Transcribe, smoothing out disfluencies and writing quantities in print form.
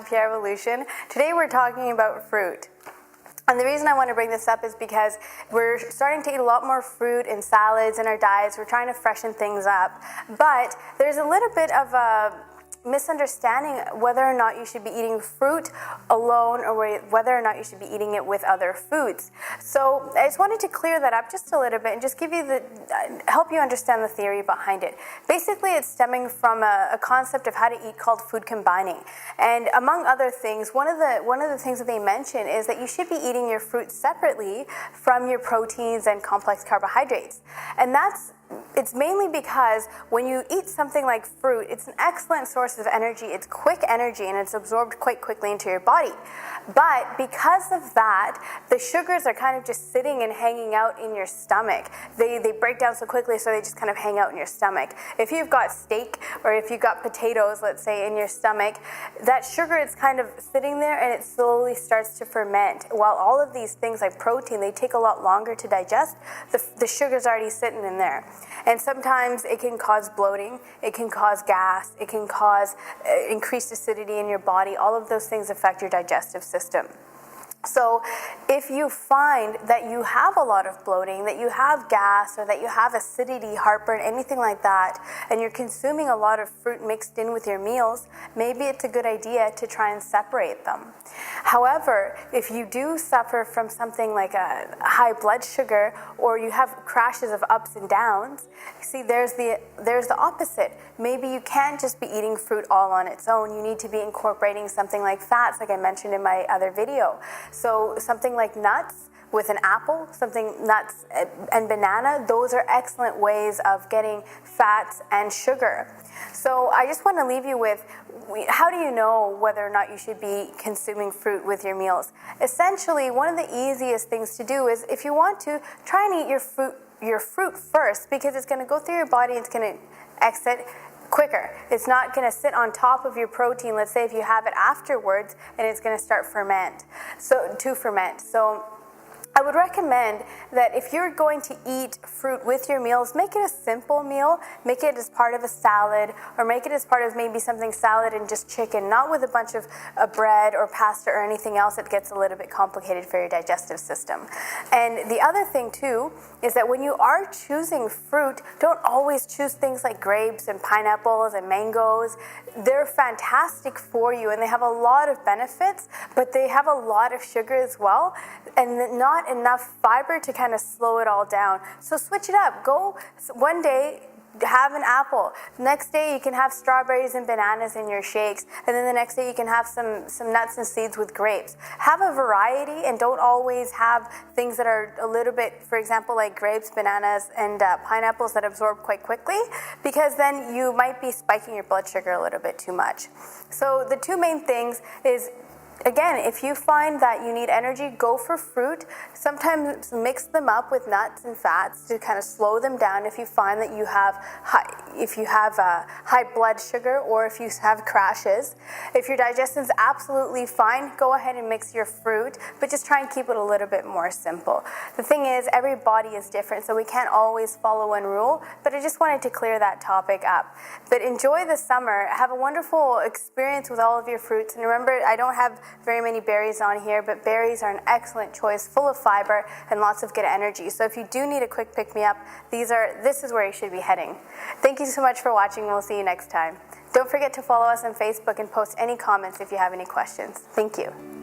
Happy Evolution. Today we're talking about fruit. And the reason I want to bring this up is because we're starting to eat a lot more fruit and salads in our diets. We're trying to freshen things up. But there's a little bit of a misunderstanding whether or not you should be eating fruit alone or whether or not you should be eating it with other foods. So I just wanted to clear that up just a little bit and just give you help you understand the theory behind it. Basically, it's stemming from a concept of how to eat called food combining. And among other things, one of the things that they mention is that you should be eating your fruit separately from your proteins and complex carbohydrates. And it's mainly because when you eat something like fruit, it's an excellent source of energy. It's quick energy and it's absorbed quite quickly into your body. But because of that, the sugars are kind of just sitting and hanging out in your stomach. They break down so quickly, so they just kind of hang out in your stomach. If you've got steak or if you've got potatoes, let's say, in your stomach, that sugar is kind of sitting there and it slowly starts to ferment. While all of these things like protein, they take a lot longer to digest, the sugar's already sitting in there. And sometimes it can cause bloating, it can cause gas, it can cause increased acidity in your body. All of those things affect your digestive system. So if you find that you have a lot of bloating, that you have gas, or that you have acidity, heartburn, anything like that, and you're consuming a lot of fruit mixed in with your meals, maybe it's a good idea to try and separate them. However, if you do suffer from something like a high blood sugar, or you have crashes of ups and downs, see, there's the opposite. Maybe you can't just be eating fruit all on its own. You need to be incorporating something like fats, like I mentioned in my other video. So something like nuts with an apple, nuts and banana, those are excellent ways of getting fats and sugar. So I just want to leave you with, how do you know whether or not you should be consuming fruit with your meals? Essentially, one of the easiest things to do is, if you want to, try and eat your fruit first, because it's going to go through your body and it's going to exit quicker. It's not going to sit on top of your protein, let's say if you have it afterwards, and it's going to start to ferment. So I would recommend that if you're going to eat fruit with your meals, make it a simple meal. Make it as part of a salad, or make it as part of maybe something salad and just chicken, not with a bunch of bread or pasta or anything else that gets a little bit complicated for your digestive system. And the other thing too is that when you are choosing fruit, don't always choose things like grapes and pineapples and mangoes. They're fantastic for you and they have a lot of benefits, but they have a lot of sugar as well, and not enough fiber to kind of slow it all down. So switch it up. Go one day, have an apple. Next day you can have strawberries and bananas in your shakes, and then the next day you can have some nuts and seeds with grapes. Have a variety, and don't always have things that are a little bit, for example, like grapes, bananas, and pineapples that absorb quite quickly, because then you might be spiking your blood sugar a little bit too much. So the two main things is, again, if you find that you need energy, go for fruit. Sometimes mix them up with nuts and fats to kind of slow them down if you find that you have high blood sugar, or if you have crashes. If your digestion's absolutely fine, go ahead and mix your fruit, but just try and keep it a little bit more simple. The thing is, every body is different, so we can't always follow one rule, but I just wanted to clear that topic up. But enjoy the summer. Have a wonderful experience with all of your fruits. And remember, I don't have very many berries on here, but berries are an excellent choice, full of fiber and lots of good energy. So if you do need a quick pick-me-up, this is where you should be heading. Thank you so much for watching. We'll see you next time. Don't forget to follow us on Facebook and post any comments if you have any questions. Thank you.